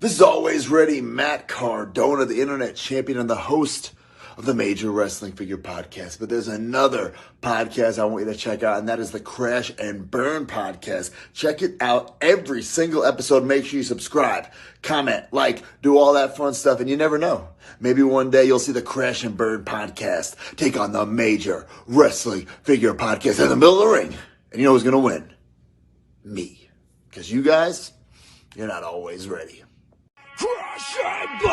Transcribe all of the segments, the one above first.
This is always ready, Matt Cardona, the internet champion and the host of the Major Wrestling Figure Podcast. But there's another podcast I want you to check out, and that is the Crash and Burn Podcast. Check it out every single episode. Make sure you subscribe, comment, like, do all that fun stuff, and you never know. Maybe one day you'll see the Crash and Burn Podcast take on the Major Wrestling Figure Podcast in the middle of the ring. And you know who's going to win? Me. Because you guys, you're not always ready. Crash and Burn!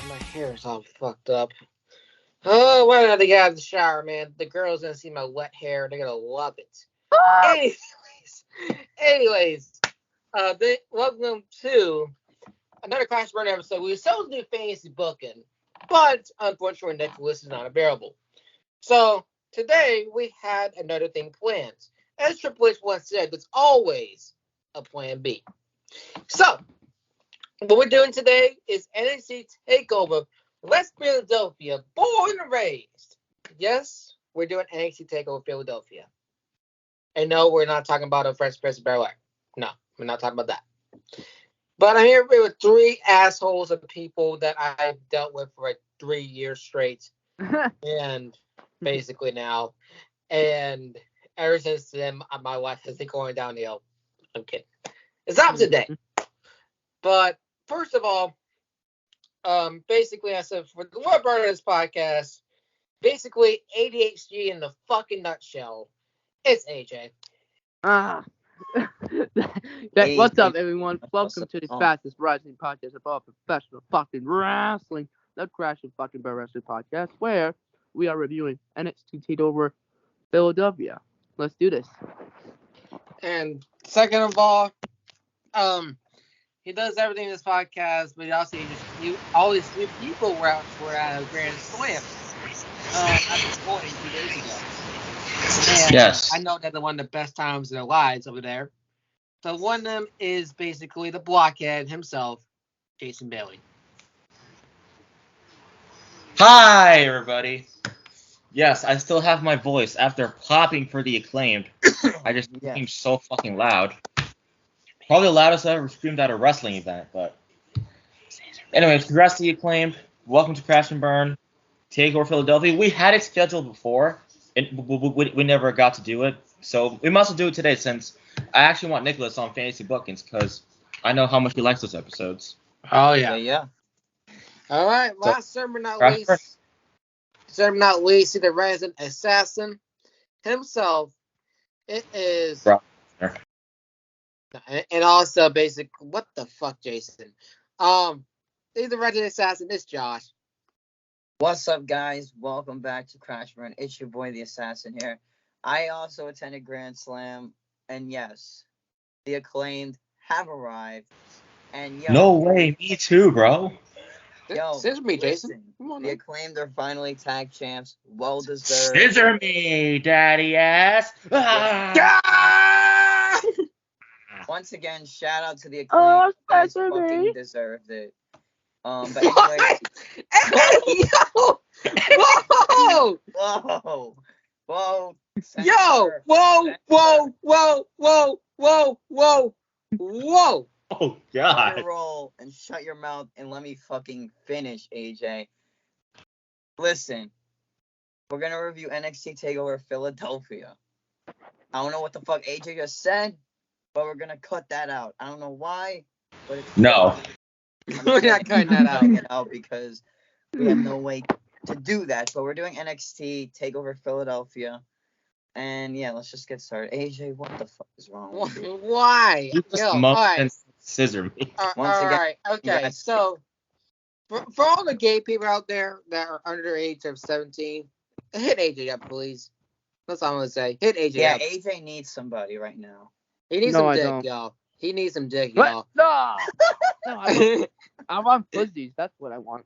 My hair is all fucked up. Oh, why did I get out of the shower, man? The girls gonna see my wet hair. They're gonna love it. Anyways, welcome to another Crash Burn episode. We were supposed to do fantasy booking, but unfortunately Nicholas is not available. So today we had another thing planned. As Triple H once said, there's always a plan B. So, what we're doing today is NXT Takeover West Philadelphia, born and raised. Yes, we're doing NXT Takeover Philadelphia. And no, we're not talking about a Fresh Prince of Bel-Air. No, we're not talking about that. But I'm here with three assholes of people that I've dealt with for like 3 years straight. And basically now. And ever since then, my life has been going downhill. I'm kidding. It's opposite day. But first of all, basically, I said for the Lord Burners podcast, basically ADHD in the fucking nutshell. It's AJ. What's up, everyone? Welcome to the fastest rising podcast of all professional fucking wrestling, the Crash and fucking Burn Wrestling Podcast, where we are reviewing NXT Takeover Philadelphia. Let's do this. And second of all, he does everything in this podcast, but he also all these new people were at a Grand Slam at this point 2 days ago. And yes. I know that they're one of the best times in their lives over there. So one of them is basically the blockhead himself, Jason Bailey. Hi, everybody. Yes, I still have my voice after popping for the Acclaimed. I just screamed so fucking loud. Probably the loudest I ever screamed at a wrestling event, but... Anyways, congrats to the Acclaimed. Welcome to Crash and Burn. Takeover Philadelphia. We had it scheduled before, and we never got to do it. So we must do it today since I actually want Nicholas on Fantasy Bookings because I know how much he likes those episodes. Oh, yeah. Yeah. All right, last but not least, the resident assassin himself. It is... And also, what the fuck, Jason? He's the resident assassin. It's Josh. What's up, guys? Welcome back to Crash Burn. It's your boy, the Assassin here. I also attended Grand Slam, and yes, the Acclaimed have arrived. And no way, me too, bro. Scissor me, Jason. Come on, the Acclaimed are finally tag champs. Well deserved. Scissor me, daddy ass. Once again, shout out to the Acclaimed. You guys fucking deserved it. But anyway. Hey, yo! Whoa! Whoa! Whoa! Yo! Whoa! Oh, God. Roll and shut your mouth and let me fucking finish, AJ. Listen, we're going to review NXT Takeover Philadelphia. I don't know what the fuck AJ just said, but we're going to cut that out. I don't know why, but it's... No. We're not cutting that out because we have no way to do that. But we're doing NXT Takeover Philadelphia. And yeah, let's just get started. AJ, what the fuck is wrong with you? Why? You just all right. Scissor me. Once again, right. Okay, so for all the gay people out there that are under the age of 17, hit AJ up, please. That's all I'm going to say. Hit AJ up. Yeah, AJ needs somebody right now. He needs some dick, y'all. He needs some dick, y'all. No! No, I want pussies. That's what I want.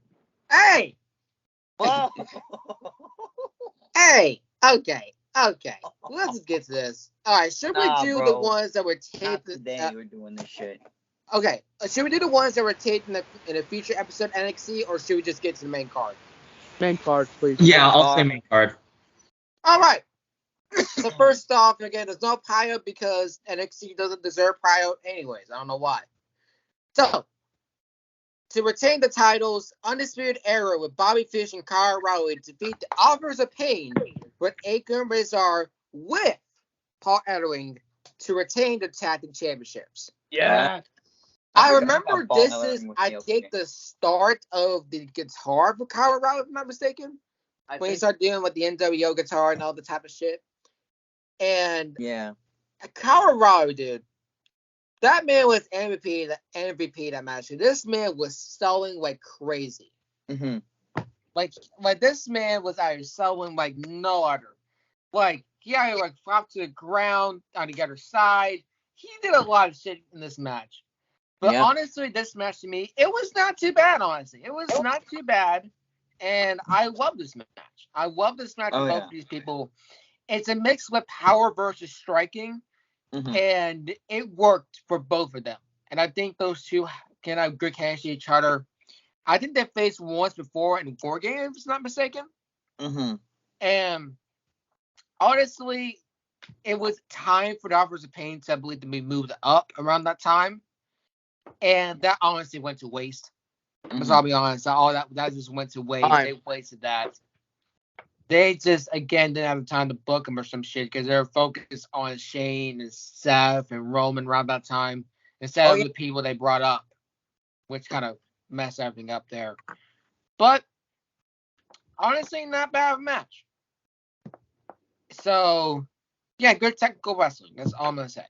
Hey! Whoa! Hey! Okay. Let's just get to this. All right, should we do the ones that were taped? Not today we're doing this shit. Okay, should we do the ones that were taped in a future episode of NXT, or should we just get to the main card? Main card, please. Yeah, I'll say main card. All right. So first off, again, there's no Pio because NXT doesn't deserve Pio anyways. I don't know why. So, to retain the titles, Undisputed Era with Bobby Fish and Kyle O'Reilly to defeat the Authors of Pain with Akon and Rezar with Paul Ellering to retain the tag team championships. Yeah. I remember this is, I think, the start of the guitar for Kyle O'Reilly, if I'm not mistaken. When he started dealing with the NWO guitar and all the type of shit. And yeah, Kyle O'Reilly, dude, that man was MVP that match. This man was selling like crazy. Mm-hmm. Like this man was out here selling like no other. Like he had to like drop to the ground on the other side. He did a lot of shit in this match. But honestly, this match to me, it was not too bad, honestly. It was not too bad. And I love this match. I love this match with both of these people. It's a mix with power versus striking. Mm-hmm. And it worked for both of them. And I think those two can have good chemistry each other. I think they faced once before in 4 games, if I'm not mistaken. Mm-hmm. And honestly, it was time for the Authors of Pain to, I believe, to be moved up around that time. And that honestly went to waste. Mm-hmm. I'll be honest. All that just went to waste. They wasted that. They just, again, didn't have the time to book them or some shit because they were focused on Shane and Seth and Roman around that time instead of the people they brought up, which kind of messed everything up there. But honestly, not bad of a match. So, yeah, good technical wrestling. That's all I'm going to say.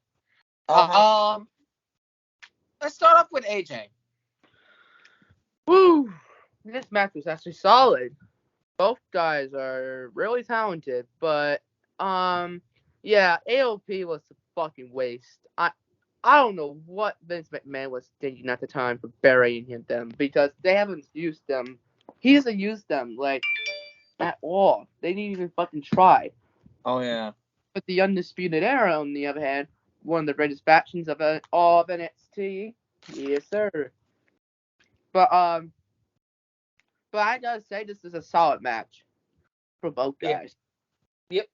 Let's start off with AJ. Woo! This match was actually solid. Both guys are really talented, but yeah, AOP was a fucking waste. I don't know what Vince McMahon was thinking at the time for burying them because they haven't used them. He hasn't used them like at all. They didn't even fucking try. Oh yeah. But the Undisputed Era, on the other hand, one of the greatest factions of all of NXT. Yes, sir. But I gotta say this is a solid match for both guys. Yep.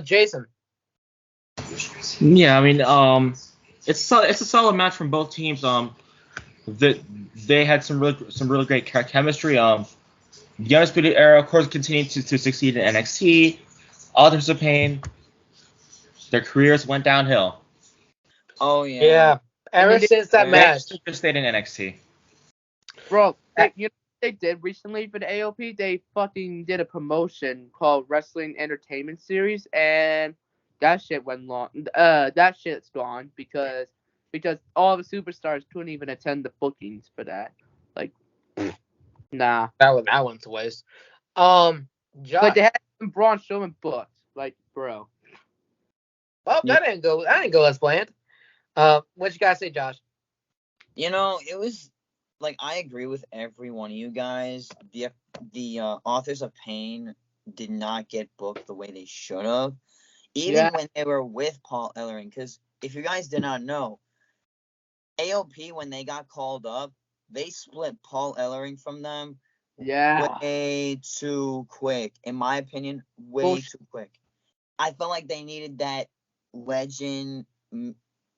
Jason. Yeah, I mean, it's a solid match from both teams. They had some really great chemistry. The Undisputed Era, of course, continued to succeed in NXT. Authors of Pain, their careers went downhill. Oh yeah. Yeah. Ever since that match, they stayed in NXT. Bro, they did recently for the AOP. They fucking did a promotion called Wrestling Entertainment Series, and that shit went long. That shit's gone because all the superstars couldn't even attend the bookings for that. Like, nah. That went to waste. Josh. Like they had Braun Strowman booked. Like, bro. Well, that didn't go as planned. What you guys say, Josh? You know, it was like I agree with every one of you guys. The Authors of Pain did not get booked the way they should have, even when they were with Paul Ellering. Because if you guys did not know, AOP when they got called up, they split Paul Ellering from them. Yeah. Way too quick, in my opinion. Way too quick. I felt like they needed that legend in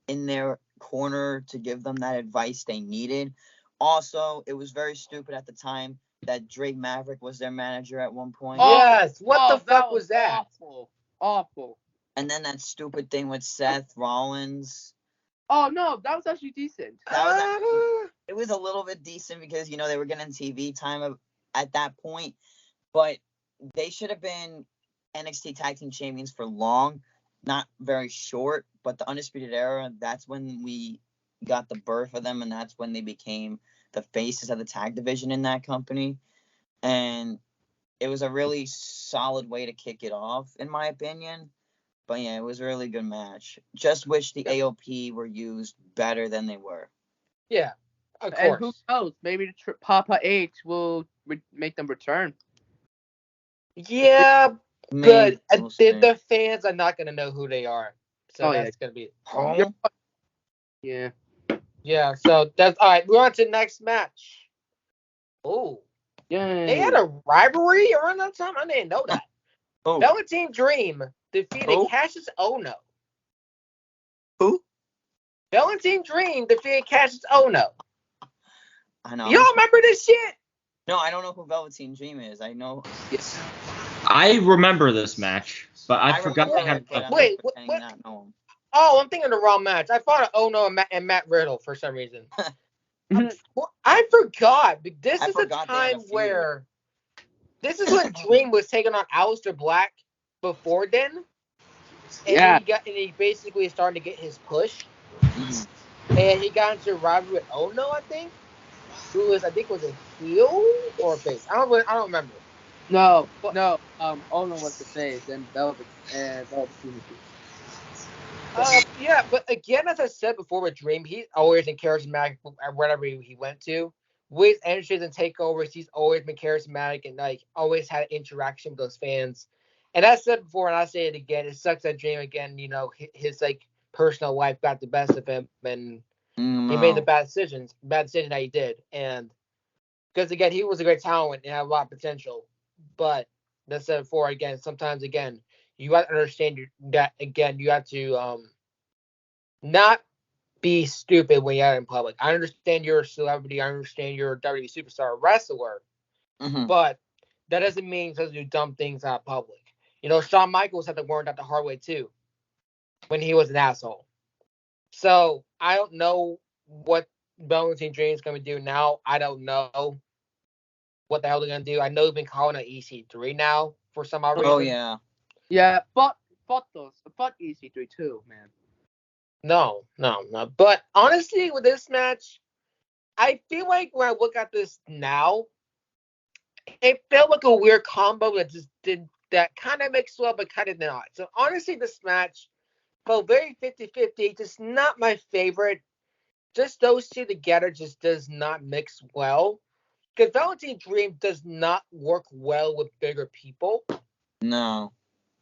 their corner to give them that advice they needed. Also, it was very stupid at the time that Drake Maverick was their manager at one point. Yes. What the fuck was that? Awful. And then that stupid thing with Seth Rollins. Oh no, that was actually decent. It was a little bit decent because they were getting TV time at that point, but they should have been NXT Tag Team Champions for long, not very short. But the Undisputed Era, that's when we got the birth of them, and that's when they became the faces of the tag division in that company. And it was a really solid way to kick it off, in my opinion. But yeah, it was a really good match. Just wish the AOP were used better than they were. Yeah, of course. And who knows? Maybe Papa H will make them return. Yeah, but the fans are not going to know who they are. So that's going to be... Yeah. Yeah, so that's... All right, we're on to the next match. Oh. Yeah. They had a rivalry around that time? I didn't know that. Velveteen Dream defeated Cassius Ohno. Who? Velveteen Dream defeated Cassius Ohno. I know. Y'all remember this shit? No, I don't know who Velveteen Dream is. I know. Yes. I remember this match, but I forgot they had. Wait, what? Not know him. Oh, I'm thinking the wrong match. I thought of Ohno and Matt Riddle for some reason. I forgot. This is a time where this is when Dream was taking on Aleister Black before then. And he basically started to get his push. And he got into a rivalry with Ohno, I think. Who was a heel or a face. I don't remember. No. Ohno was the face and Velveteen was yeah, but again, as I said before with Dream, he's always been charismatic wherever he went to. With entries and takeovers, he's always been charismatic and like always had interaction with those fans. And I said before, and I say it again, it sucks that Dream again. His like personal life got the best of him, and he made the bad decision that he did. And because again, he was a great talent and had a lot of potential, but that's said before again. Sometimes again, you have to understand that again. You have to not be stupid when you're out in public. I understand you're a celebrity. I understand you're a WWE superstar wrestler, but that doesn't mean you have to do dumb things out of public. Shawn Michaels had to learn that the hard way too when he was an asshole. So I don't know what Velveteen Dream is going to do now. I don't know what the hell they're going to do. I know they've been calling it EC3 now for some odd reason. Oh, yeah. Yeah, but EC3 too, man. No. But honestly, with this match, I feel like when I look at this now, it felt like a weird combo that kind of makes well, but kind of not. So honestly, this match felt very 50-50. Just not my favorite. Just those two together just does not mix well. Because Velveteen Dream does not work well with bigger people. No.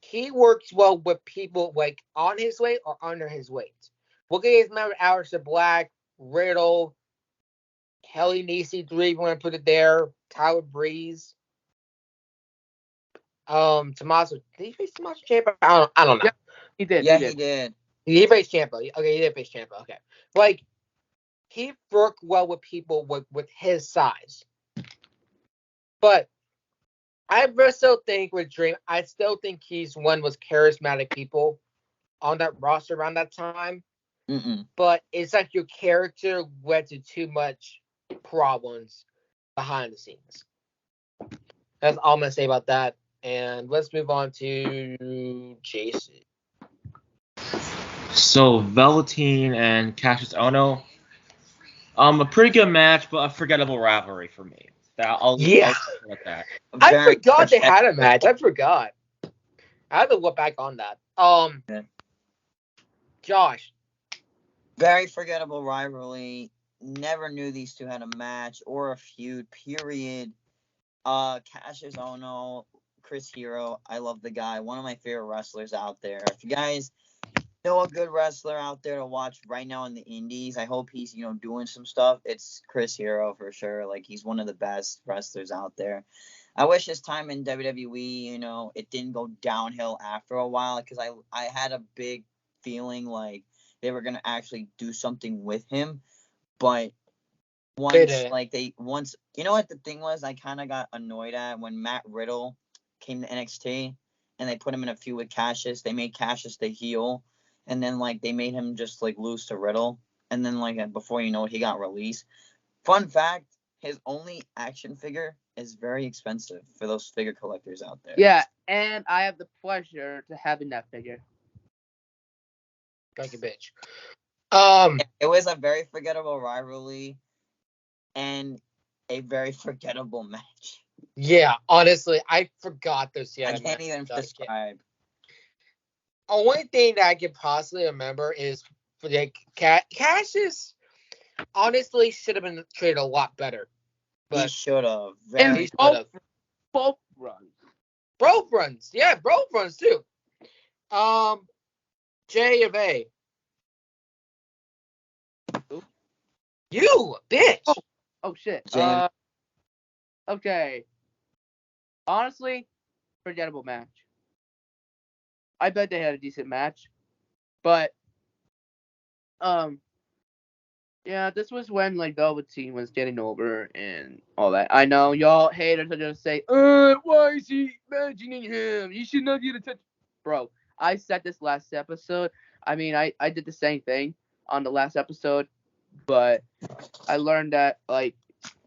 He works well with people like on his weight or under his weight. Look at his member Aleister Black, Riddle, Kelly Nisi, if you want to put it there, Tyler Breeze. Tommaso, did he face Tommaso Ciampa? I don't know. Yeah, he did. Yeah, he did. He faced Ciampa. Okay, he did face Ciampa. Okay. Like, he worked well with people with his size. But I still think with Dream, I still think he's one of the most charismatic people on that roster around that time. But it's like your character went to too much problems behind the scenes. That's all I'm going to say about that. And let's move on to Jason. So Velveteen and Cassius Ohno, a pretty good match, but a forgettable rivalry for me. I'll with that. I forgot they had a match. I forgot. I had to look back on that. Josh. Very forgettable rivalry. Never knew these two had a match or a feud, period. Cassius Ohno, Chris Hero. I love the guy. One of my favorite wrestlers out there. If you guys know a good wrestler out there to watch right now in the indies, I hope he's, doing some stuff. It's Chris Hero for sure. Like, he's one of the best wrestlers out there. I wish his time in WWE, it didn't go downhill after a while, because I had a big feeling like they were going to actually do something with him. But once you know what the thing was, I kind of got annoyed at when Matt Riddle came to NXT and they put him in a feud with Cassius. They made Cassius the heel, and then they made him just lose to Riddle, and then before you know it, he got released. Fun fact, his only action figure is very expensive for those figure collectors out there. Yeah, and I have the pleasure to having that figure. Like a bitch. It was a very forgettable rivalry and a very forgettable match. Yeah, honestly, I forgot this. I can't even describe. Only thing that I can possibly remember is for Cassius. Honestly, should have been treated a lot better. But he should have. Very both runs. Both runs. Yeah, both runs too. J of A. You bitch. Oh shit. Okay. Honestly, forgettable match. I bet they had a decent match. But yeah, this was when like Velveteen was getting over and all that. I know y'all haters are gonna say, why is he mentioning him? You should not get a touch. Bro, I said this last episode. I mean, I did the same thing on the last episode, but I learned that like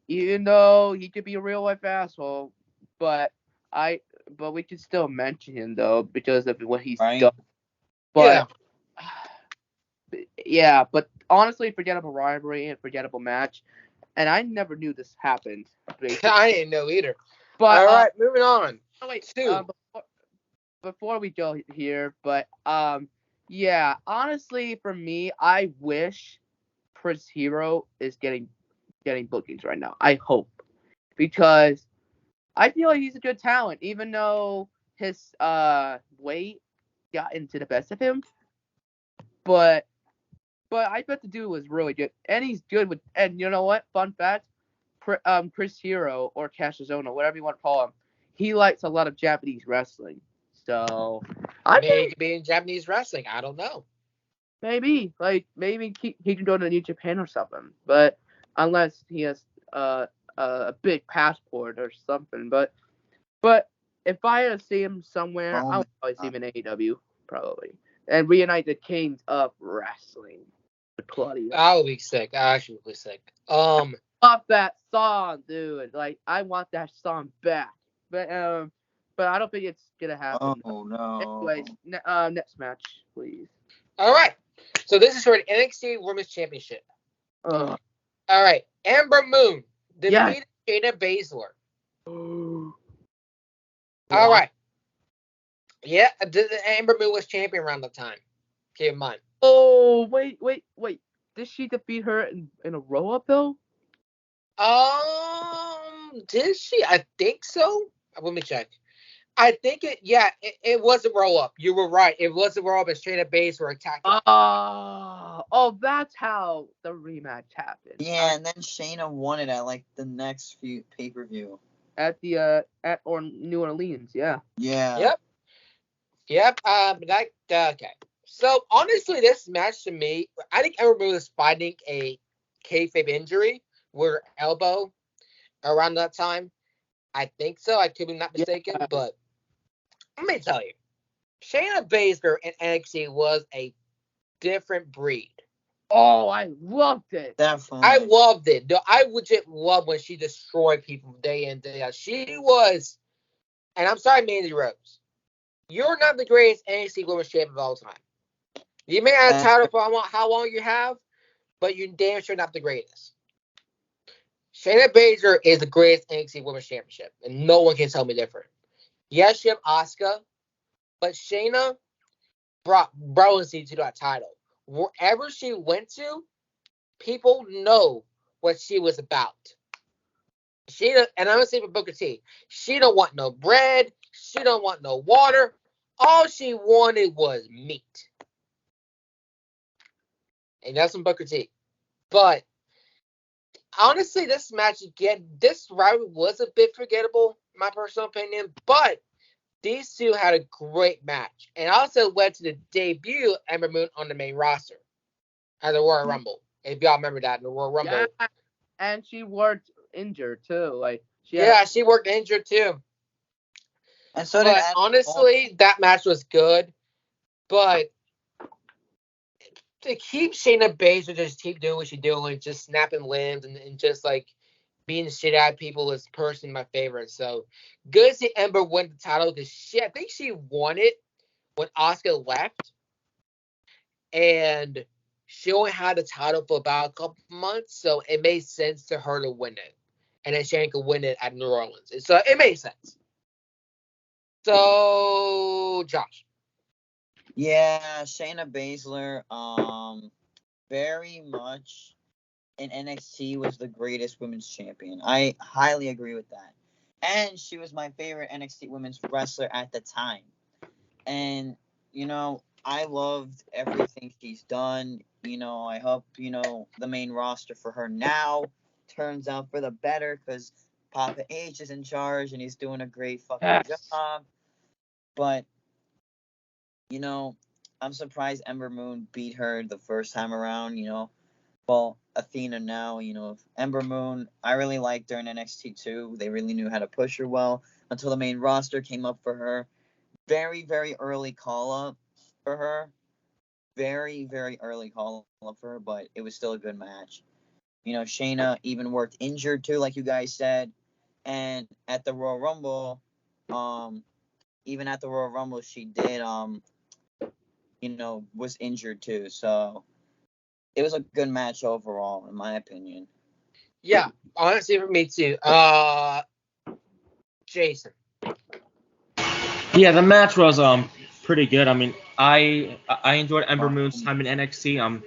even though he could be a real life asshole, but we could still mention him though because of what he's done. But yeah, but honestly, forgettable rivalry and forgettable match, and I never knew this happened. Basically. I didn't know either. But all right, moving on. Oh, wait, Two. Before we go here, but yeah, honestly, for me, I wish Chris Hero is getting bookings right now. I hope, because I feel like he's a good talent, even though his weight got into the best of him. But I bet the dude was really good, and he's good with. And you know what? Fun fact: Chris Hero or Cashizona, whatever you want to call him, he likes a lot of Japanese wrestling. So I may be in Japanese wrestling. I don't know. Maybe he can go to New Japan or something, but unless he has a big passport or something. But if I had to see him somewhere, I would probably see him in AEW probably, and reunite the kings of wrestling. Claudia. I would be sick. I actually would be sick. Love that song, dude. Like I want that song back. But I don't think it's gonna happen. Oh no. Anyways, next match, please. All right. So this is for the NXT Women's Championship. All right. Ember Moon defeated Shayna Baszler. All right. Yeah, Ember Moon was champion around the time. Keep in mind. Oh, wait. Did she defeat her in a roll-up, though? Did she? I think so. Let me check. I think it was a roll-up. You were right. It was a roll-up and Shayna Baszler attacked her. Oh, that's how the rematch happened. Yeah, and then Shayna won it at like the next few pay-per-view. At New Orleans, yeah. Yeah. Yep. Okay. So honestly, this match to me, I think Ember Moon was fighting a kayfabe injury with her elbow around that time. I think so. I could be not mistaken, but let me tell you, Shayna Baszler in NXT was a different breed. Oh, I loved it. Definitely. I loved it. I legit love when she destroyed people day in, day out. She was, and I'm sorry, Mandy Rose, you're not the greatest NXT Women's Champion of all time. You may have a title for how long you have, but you're damn sure not the greatest. Shayna Baszler is the greatest NXT Women's Championship, and no one can tell me different. Yes, you have Asuka, but Shayna brought brilliancy to that title. Wherever she went to, people know what she was about. And I'm gonna say for Booker T, she don't want no bread, she don't want no water. All she wanted was meat. And that's from Booker T. But honestly, this match again, this rivalry was a bit forgettable, in my personal opinion. But these two had a great match, and also led to the debut of Ember Moon on the main roster at the Royal Rumble. If y'all remember that in the Royal Rumble. Yeah, and she worked injured too. Like she worked injured too. And so but honestly, that match was good. But to keep Shayna Baszler just keep doing what she's doing, just snapping limbs and just like beating the shit out of people is personally my favorite. So good to see Ember win the title because I think she won it when Asuka left. And she only had the title for about a couple months, so it made sense to her to win it. And then Shayna could win it at New Orleans. So it made sense. So, Josh. Yeah, Shayna Baszler, very much in NXT was the greatest women's champion. I highly agree with that. And she was my favorite NXT women's wrestler at the time. And, I loved everything she's done. I hope, the main roster for her now turns out for the better because Papa H is in charge and he's doing a great fucking job. But You know, I'm surprised Ember Moon beat her the first time around, Well, Athena now, Ember Moon, I really liked her in NXT too. They really knew how to push her well until the main roster came up for her. Very, very early call-up for her. Very, very early call-up for her, but it was still a good match. Shayna even worked injured too, like you guys said. And at the Royal Rumble, even at the Royal Rumble, she did, was injured too. So it was a good match overall, in my opinion. Yeah, honestly, for me too. Jason. Yeah, the match was pretty good. I mean, I enjoyed Ember Moon's time in NXT.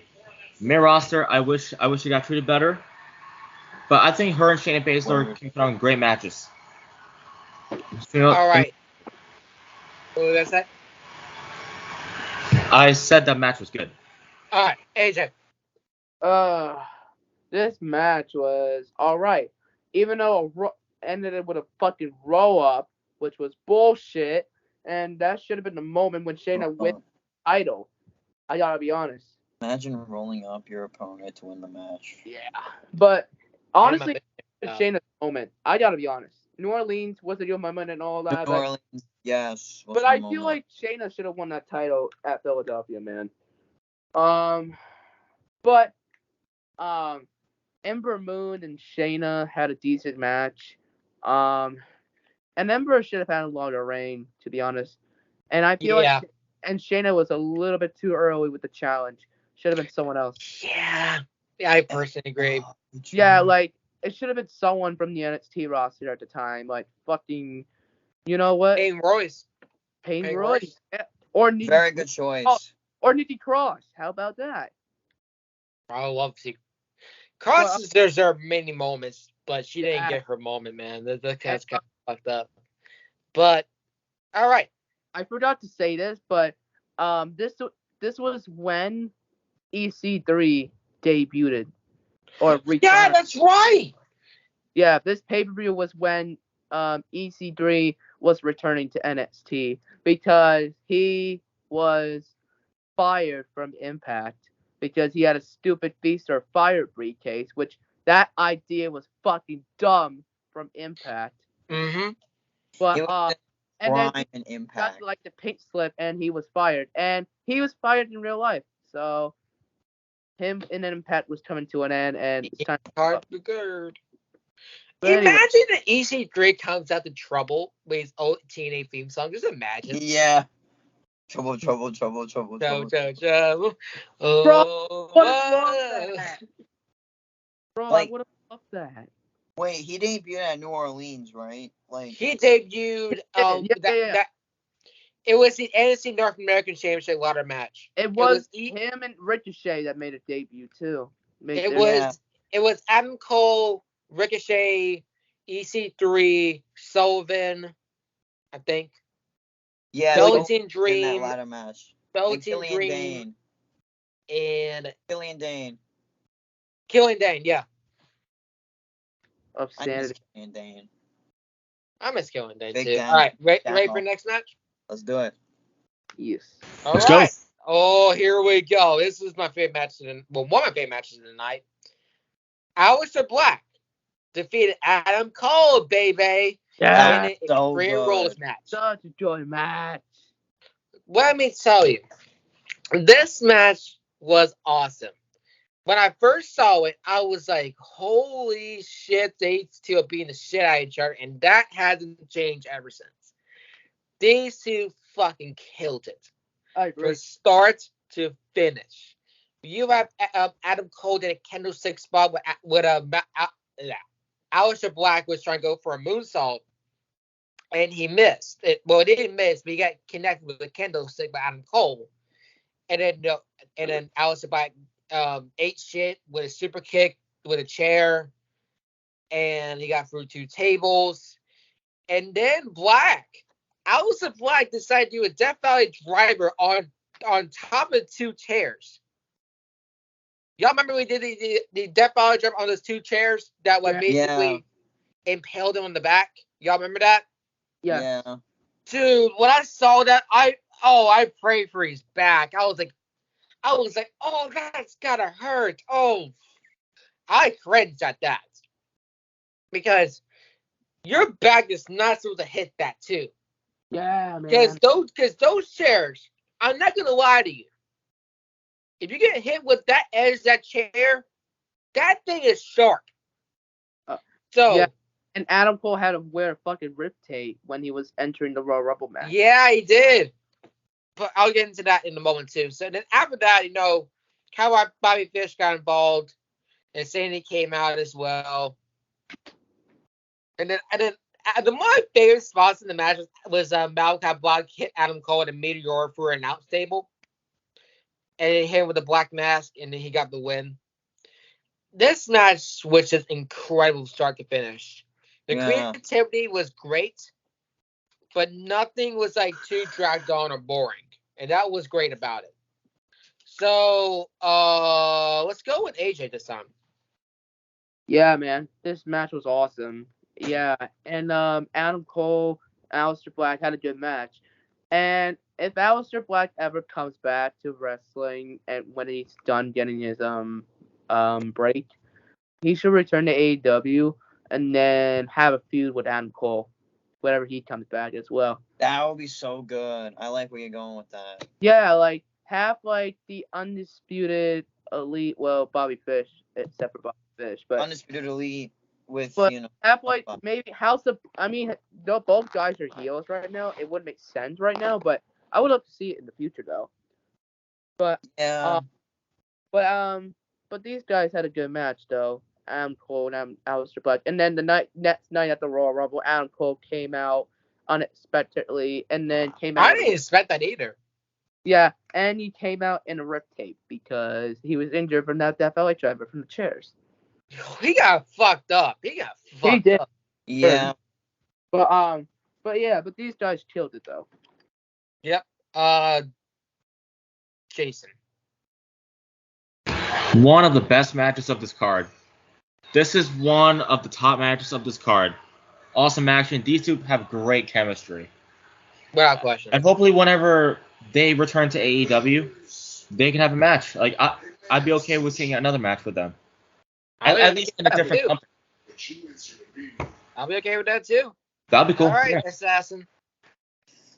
Main roster, I wish she got treated better. But I think her and Shayna Baszler can put on great matches. All right. What did I say? I said that match was good. All right, AJ. This match was all right. Even though it ended with a fucking roll-up, which was bullshit, and that should have been the moment when Shayna wins the title. I gotta be honest. Imagine rolling up your opponent to win the match. Yeah. But honestly, it's Shayna's moment. I gotta be honest. New Orleans was a real moment and all that. New Orleans, yes. But I feel like Shayna should have won that title at Philadelphia, man. But Ember Moon and Shayna had a decent match. And Ember should have had a longer reign, to be honest. And I feel like and Shayna was a little bit too early with the challenge. Should have been someone else. Yeah, I personally agree. Yeah, like it should have been someone from the NXT roster at the time, like fucking, you know what? Payne Royce. Yeah. Or Nikki very good choice. Or Nikki Cross. How about that? I love to see. Cross deserved many moments, but she didn't get her moment, man. That's kind of fucked up. But all right. I forgot to say this, but this was when EC3 debuted or returned. Yeah, that's right. Yeah, this pay-per-view was when EC3 was returning to NXT because he was fired from Impact because he had a stupid Feast or Fire briefcase, which that idea was fucking dumb from Impact. Mm-hmm. But and then Impact. got like the pink slip, and he was fired, and he was fired in real life. So him in Impact was coming to an end, and it's time to be good. Imagine that EC3 comes out to Trouble with his old TNA theme song. Just imagine. Yeah. Trouble. Bro, I would have loved that. Wait, he debuted at New Orleans, right? Like he debuted. It was the NXT North American Championship ladder match. It was him and Ricochet that made a debut too. It was Adam Cole, Ricochet, EC3, Sullivan, I think. Yeah, Velveteen Dream. In that ladder match. Velveteen Dream. And Killian Dane. Killian Dane, yeah. Of Sanity. I miss Killian Dane too. All right, ready for next match? Let's do it. Yes. Let's go. Oh, here we go. This is my favorite match one of my favorite matches of the night. Aleister Black defeated Adam Cole, baby. Yeah. In an Extreme Rules match. Such a joy match. Let me tell you, this match was awesome. When I first saw it, I was like, holy shit, they still beating the shit out of each other, and that hasn't changed ever since. These two fucking killed it. I agree. From start to finish. You have Adam Cole did a candlestick spot with Aleister Black was trying to go for a moonsault, and he missed it. Well, he didn't miss, but he got connected with a candlestick by Adam Cole, and then Aleister Black ate shit with a super kick with a chair, and he got through 2 tables, and then Aleister Black decided to do a Death Valley driver on top of 2 chairs. Y'all remember we did the Death Valley driver on those 2 chairs that was basically impaled him on the back? Y'all remember that? Yeah. Dude, when I saw that, I oh, I prayed for his back. I was like, oh, that's gotta hurt. Oh, I cringed at that because your back is not supposed to hit that too. Yeah, Because man. those chairs, I'm not gonna lie to you. If you get hit with that edge of that chair, that thing is sharp. So Yeah, and Adam Cole had to wear fucking rib tape when he was entering the Royal Rumble match. yeah, he did. But I'll get into that in a moment too. So then after that, how Bobby Fish got involved, and Sandy came out as well. And then my favorite spots in the match was Malachi Black hit Adam Cole at a meteor for an announce table, and he hit him with a black mask, and then he got the win. This match was just incredible start to finish. The creativity was great, but nothing was like too dragged on or boring, and that was great about it. So let's go with AJ this time. Yeah, man, this match was awesome. Yeah, and Adam Cole, Aleister Black had a good match. And if Aleister Black ever comes back to wrestling and when he's done getting his break, he should return to AEW and then have a feud with Adam Cole whenever he comes back as well. That would be so good. I like where you're going with that. Yeah, like have like the undisputed elite, well, Bobby Fish, except for Bobby Fish, but Undisputed Elite with have like maybe though both guys are heels right now, it wouldn't make sense right now, but I would love to see it in the future though. But yeah. But these guys had a good match though. Adam Cole and Aleister Black, and then the next night at the Royal Rumble, Adam Cole came out unexpectedly, and then came out. I didn't expect that either. Yeah, and he came out in a rip tape because he was injured from that LA driver from the chairs. He got fucked up. He did. Up. Yeah. But these guys killed it though. Yep. Jason. One of the best matches of this card. This is one of the top matches of this card. Awesome action. These two have great chemistry. Without question. And hopefully whenever they return to AEW, they can have a match. Like I'd be okay with seeing another match with them. At least in a different company. I'll be okay with that too. That'd be cool. All right, Assassin.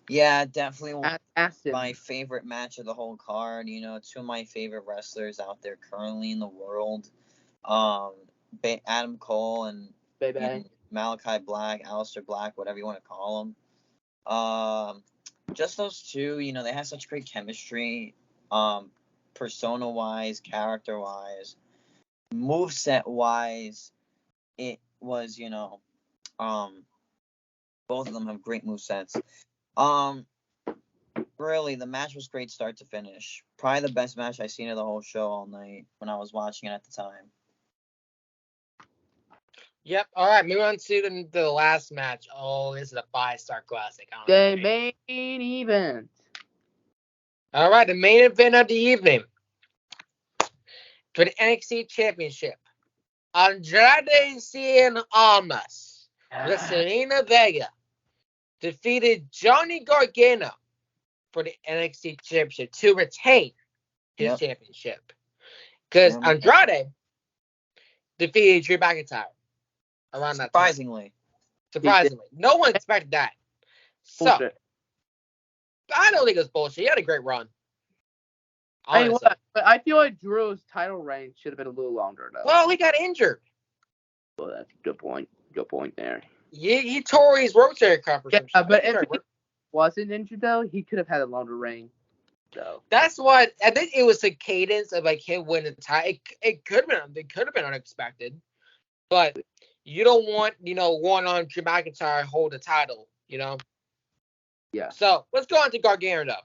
Yeah, definitely Assassin. My favorite match of the whole card. Two of my favorite wrestlers out there currently in the world. Adam Cole and Malachi Black, Aleister Black, whatever you want to call them. Just those two, they have such great chemistry, persona-wise, character-wise, moveset-wise. It was, both of them have great movesets. Really, the match was great start to finish. Probably the best match I've seen of the whole show all night when I was watching it at the time. Yep. All right, moving on to the last match. Oh, this is a 5-star classic. The main event. All right, the main event of the evening for the NXT Championship. Andrade Cien Almas with Selena Vega defeated Johnny Gargano for the NXT Championship to retain his championship. Because Andrade defeated Drew McIntyre around that time. Surprisingly. No one expected that. So, bullshit. I don't think it was bullshit. He had a great run. But I feel like Drew's title reign should have been a little longer, though. Well, he got injured. Well, that's a good point. Good point there. He tore his rotator cuff or something. But if he wasn't injured, though, he could have had a longer reign. So that's what I think. It was the cadence of like him winning the title. It could have been unexpected, but you don't want one on Drew McIntyre hold the title. Yeah. So let's go on to Gargano.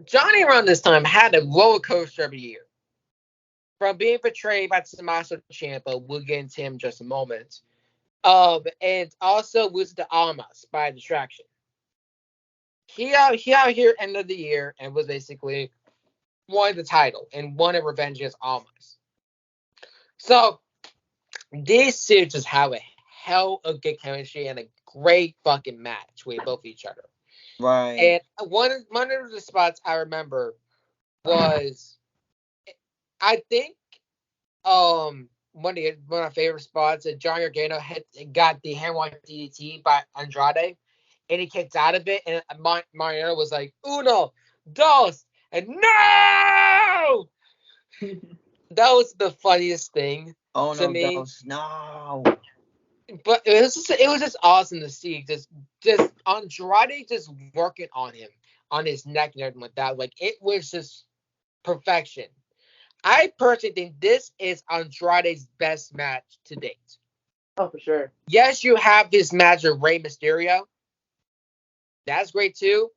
Johnny around this time had a roller coaster every year. From being portrayed by Tommaso Ciampa, we'll get into him in just a moment. And also losing to Almas by distraction. He out here end of the year and was basically won the title and won a revenge against Almas. So these two just have a hell of good chemistry and a great fucking match with both each other. Right. And one of the spots I remember was, I think, one of my favorite spots that Johnny Gargano got the handwalk DDT by Andrade, and he kicked out of it, and Mariano was like, "Uno, dos, and no!" That was the funniest thing to me. Dos, no. But it was just awesome to see just Andrade just working on him, on his neck and everything like that. Like, it was just perfection. I personally think this is Andrade's best match to date. Oh, for sure. Yes, you have this match with Rey Mysterio. That's great too.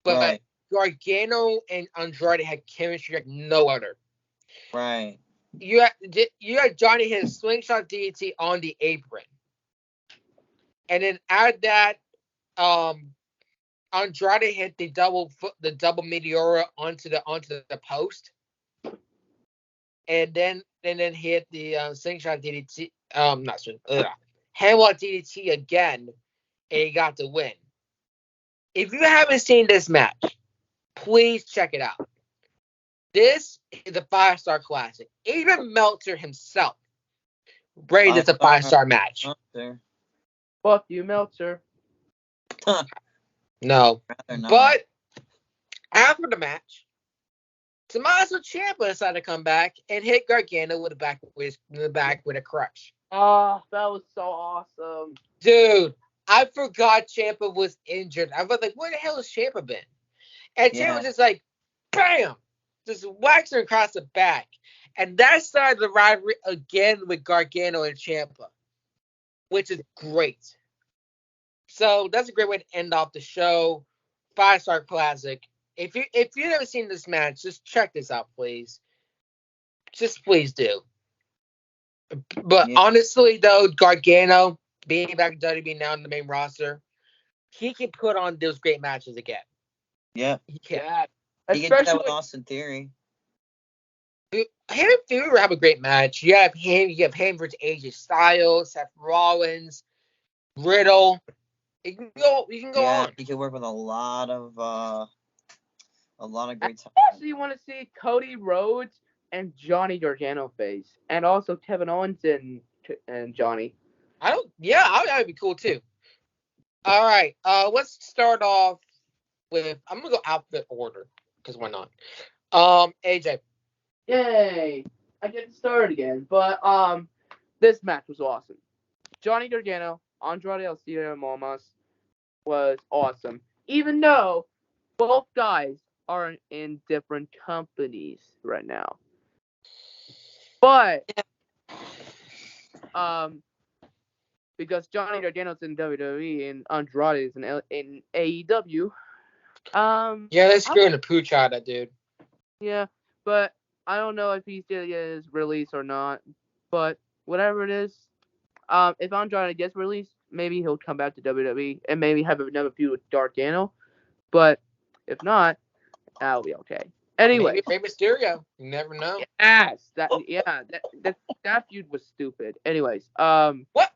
But Gargano and Andrade had chemistry like no other. Right. You had Johnny hit a slingshot DDT on the apron. And then add that, Andrade hit the double Meteora onto the post. And then hit the slingshot DDT, handwalk DDT again, and he got the win. If you haven't seen this match, please check it out. This is a 5-star classic. Even Meltzer himself rated this a 5-star match. Fuck you, Meltzer. No. But after the match, Tommaso Ciampa decided to come back and hit Gargano in the back with a crush. Oh, that was so awesome. Dude, I forgot Ciampa was injured. I was like, where the hell has Ciampa been? And Ciampa was just like, bam! Just whacks her across the back. And that started the rivalry again with Gargano and Ciampa, which is great. So that's a great way to end off the show. 5-star classic. If you've never seen this match, just check this out, please. Just please do. But honestly, though, Gargano being back in WWE now in the main roster, he can put on those great matches again. Yeah. He can. Yeah. He can do that with Austin Theory. Him and Theory have a great match. You have him versus AJ Styles, Seth Rollins, Riddle. You can go on. He can work with a lot of great talent. I actually want to see Cody Rhodes and Johnny Gargano face, and also Kevin Owens and Johnny. That would be cool too. All right, let's start off with, I'm gonna go outfit order because why not? AJ. Yay! I get to start again, but this match was awesome. Johnny Gargano, Andrade El Momas was awesome, even though both guys are in different companies right now. But because Johnny Gargano's in WWE and Andrade is in AEW. They're screwing the pooch out of that dude. Yeah, but I don't know if he's gonna get his release or not. But whatever it is, if Andrade gets released, maybe he'll come back to WWE and maybe have another feud with Gargano. But if not, that'll be okay. Anyway, maybe Mysterio. You never know. Yes, that feud was stupid. Anyways, what?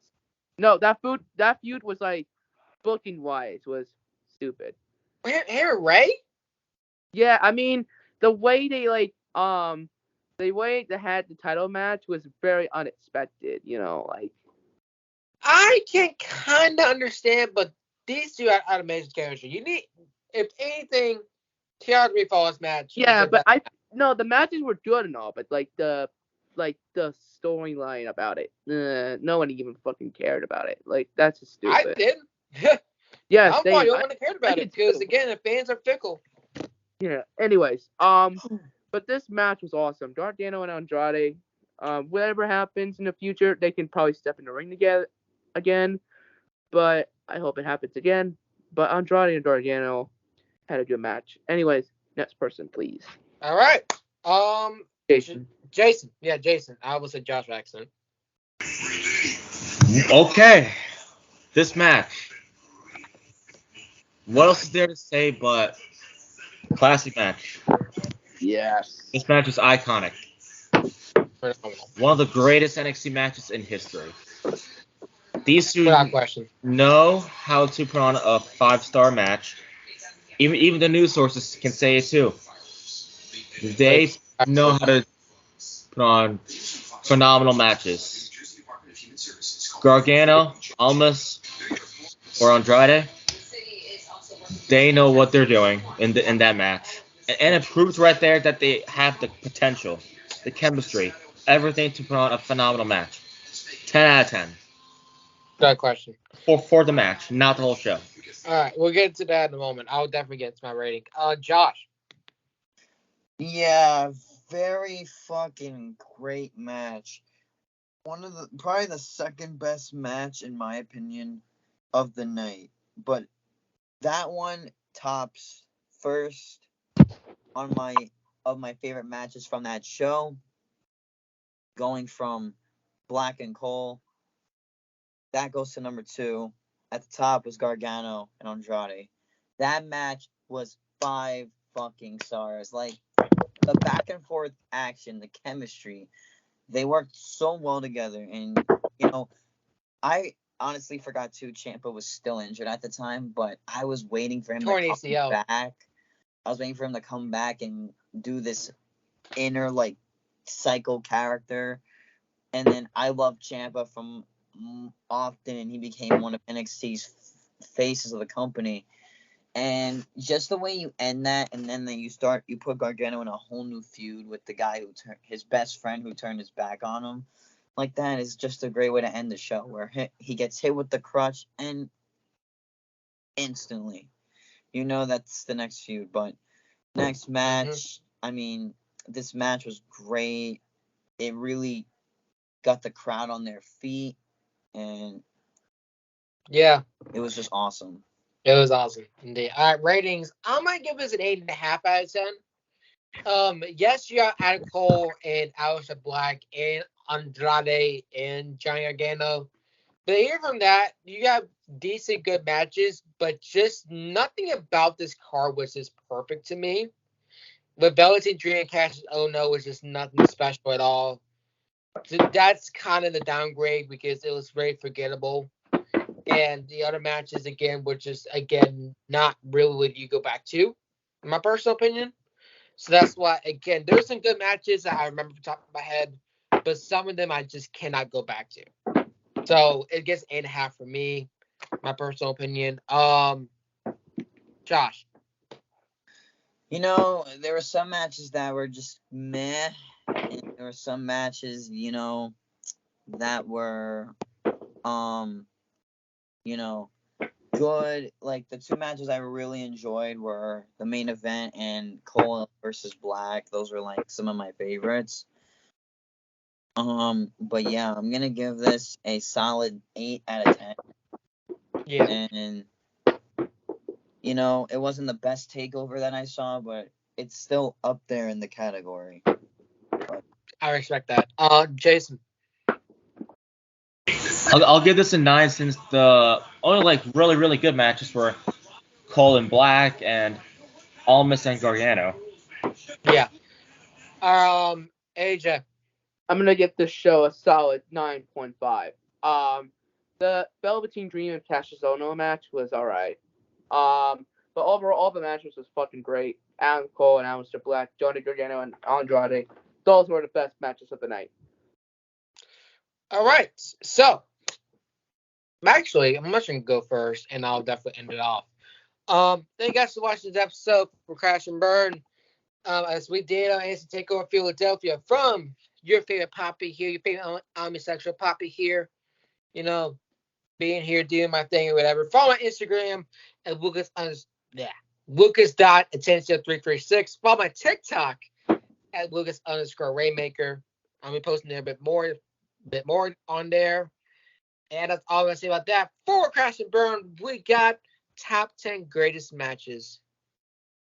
No, that feud was like booking wise was stupid. Ray? Yeah, I mean the way they had the title match was very unexpected. I can kind of understand, but these two are out of major chemistry. You need, if anything, Keanu Falls match. Yeah, but the matches were good and all, but the storyline about it, no one even fucking cared about it. Like, that's just stupid. I didn't. Yeah, I'm why no one cared about it because again, the fans are fickle. Yeah. Anyways, but this match was awesome. Gargano and Andrade. Whatever happens in the future, they can probably step in the ring together again. But I hope it happens again. But Andrade and Gargano had a good match. Anyways, next person, please. All right. Jason. Yeah, Jason. I almost said Josh accent. Okay. This match. What else is there to say but classic match? Yes. This match is iconic. One of the greatest NXT matches in history. These two know how to put on a 5-star match. Even the news sources can say it too. They know how to put on phenomenal matches. Gargano, Almas, or Andrade, they know what they're doing in that match. And it proves right there that they have the potential, the chemistry, everything to put on a phenomenal match. 10 out of 10. Good question. For the match, not the whole show. All right, we'll get into that in a moment. I'll definitely get to my rating. Josh. Yeah, very fucking great match. Probably the second best match in my opinion of the night. But that one tops first on my favorite matches from that show. Going from Black and Cole, that goes to number 2. At the top was Gargano and Andrade. That match was 5 fucking stars. Like, the back and forth action, the chemistry, they worked so well together. And, I honestly forgot too, Ciampa was still injured at the time, but I was waiting for him to come back. I was waiting for him to come back and do this inner, like, psycho character. And then I loved Ciampa from often, and he became one of NXT's faces of the company. And just the way you end that, and then you put Gargano in a whole new feud with the guy his best friend who turned his back on him, like that is just a great way to end the show, where he gets hit with the crutch and instantly, that's the next feud. But next match, I mean, this match was great. It really got the crowd on their feet, and yeah, it was just awesome. It was awesome indeed. All right, ratings. I'm gonna give this an 8.5 out of 10. Yes, you got Adam Cole and Aleister Black and Andrade and Johnny Gargano. But here from that, you got decent, good matches, but just nothing about this card was just perfect to me. The Velveteen Dream Cassius Ohno was just nothing special at all. So that's kind of the downgrade because it was very forgettable. And the other matches, again, were just, not really what you go back to, in my personal opinion. So that's why, again, there's some good matches that I remember from the top of my head, but some of them I just cannot go back to. So it gets 8.5 for me, my personal opinion. Josh. There were some matches that were just meh, and there were some matches, that were, good. Like, the 2 matches I really enjoyed were the main event and Cole versus Black. Those were, like, some of my favorites. But yeah, I'm gonna give this a solid 8 out of 10. Yeah. And, it wasn't the best takeover that I saw, but it's still up there in the category. But I respect that. Jason. I'll give this a 9 since the only really, really good matches were Cole and Black and Almas and Gargano. Yeah. AJ. I'm gonna give this show a solid 9.5. The Velveteen Dream and Cassius Ohno match was alright. But overall, all the matches was fucking great. Adam Cole and Aleister Black, Johnny Gargano and Andrade, those were the best matches of the night. All right, so actually, I'm just gonna go first, and I'll definitely end it off. Thank you guys for watching this episode for Crash and Burn. As we did on NXT Takeover Philadelphia, from your favorite Poppy here, your favorite omnisexual Poppy here, being here doing my thing or whatever. Follow my Instagram at Lucas.Attention336. Follow my TikTok at Lucas_Rainmaker. I'll be posting there a bit more on there. And that's all I'm going to say about that. For Crash and Burn, we got top 10 greatest matches,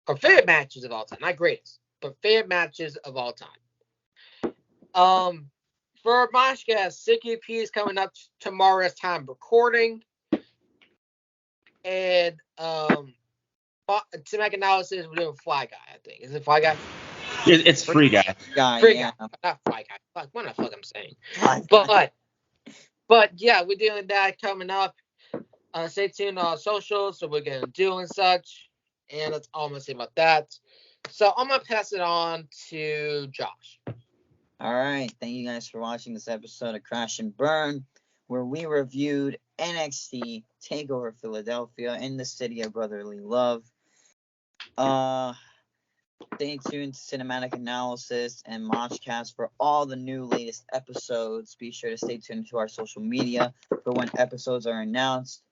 or favorite matches of all time. Not greatest, but favorite matches of all time. For Moshka, CQP is coming up tomorrow as time recording. And to make analysis, we're doing Fly Guy, I think. Is it Fly Guy? It's Free Guy. Free Guy. Not Fly Guy. Fuck, what the fuck I'm saying? But yeah, we're doing that coming up. Stay tuned on our socials, so we're going to do and such. And that's all I'm going to say about that. So I'm going to pass it on to Josh. All right. Thank you guys for watching this episode of Crash and Burn, where we reviewed NXT Takeover Philadelphia in the city of brotherly love. Stay tuned to Cinematic Analysis and Mochcast for all the new latest episodes. Be sure to stay tuned to our social media for when episodes are announced,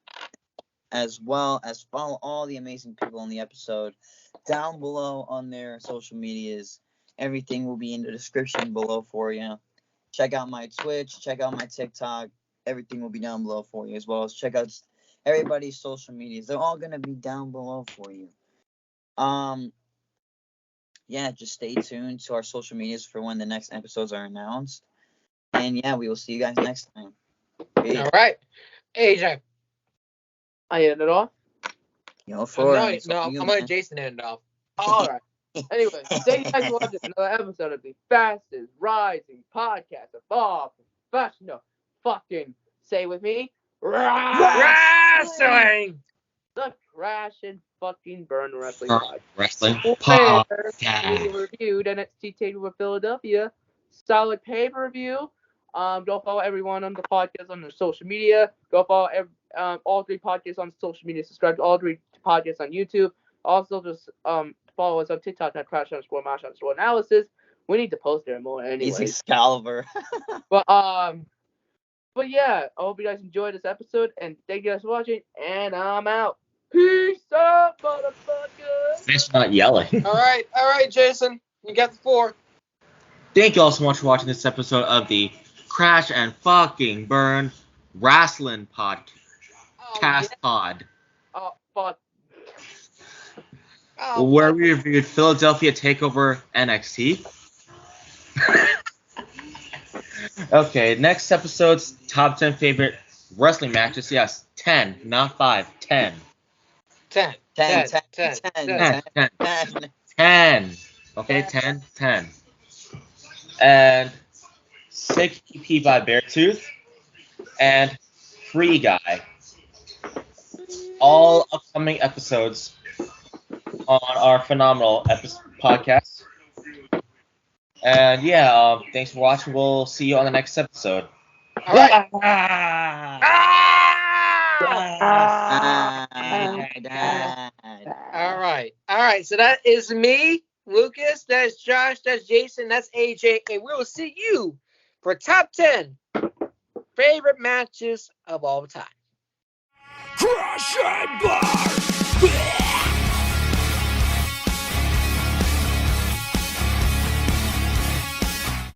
as well as follow all the amazing people in the episode down below on their social medias. Everything will be in the description below for you. Check out my Twitch, check out my TikTok. Everything will be down below for you, as well as check out everybody's social medias. They're all going to be down below for you. Yeah, just stay tuned to our social medias for when the next episodes are announced. And yeah, we will see you guys next time. Peace. All right. AJ. I end it off? Go for it. No, I'm going to Jason end it off. All right. Anyway, thank you guys for watching another episode of the fastest rising podcast of all professional fucking, say with me, wrestling. The Crash and fucking Burn Wrestling Podcast. Wrestling We podcast. reviewed NXT Takeover Philadelphia. Solid pay-per-view. Go follow everyone on the podcast on their social media. Go follow all 3 podcasts on social media. Subscribe to all 3 podcasts on YouTube. Also, just follow us on TikTok at Crash_Mash_Analysis. We need to post there more anyway. He's Excalibur. But yeah, I hope you guys enjoyed this episode, and thank you guys for watching, and I'm out. Peace out, motherfuckers! Thanks for not yelling. All right, Jason. You got the 4. Thank you all so much for watching this episode of the Crash and fucking Burn Wrestling Podcast Pod. Oh, fuck. Where we reviewed Philadelphia Takeover NXT. Okay, next episode's top 10 favorite wrestling matches. Yes, 10, not 5, 10. 10. Okay, 10. And Sick EP by Beartooth and Free Guy. All upcoming episodes on our phenomenal podcast. And yeah, thanks for watching. We'll see you on the next episode. All right. All right. So that is me, Lucas. That's Josh. That's Jason. That's AJ. And we will see you for top 10 favorite matches of all time. Crash and Burn!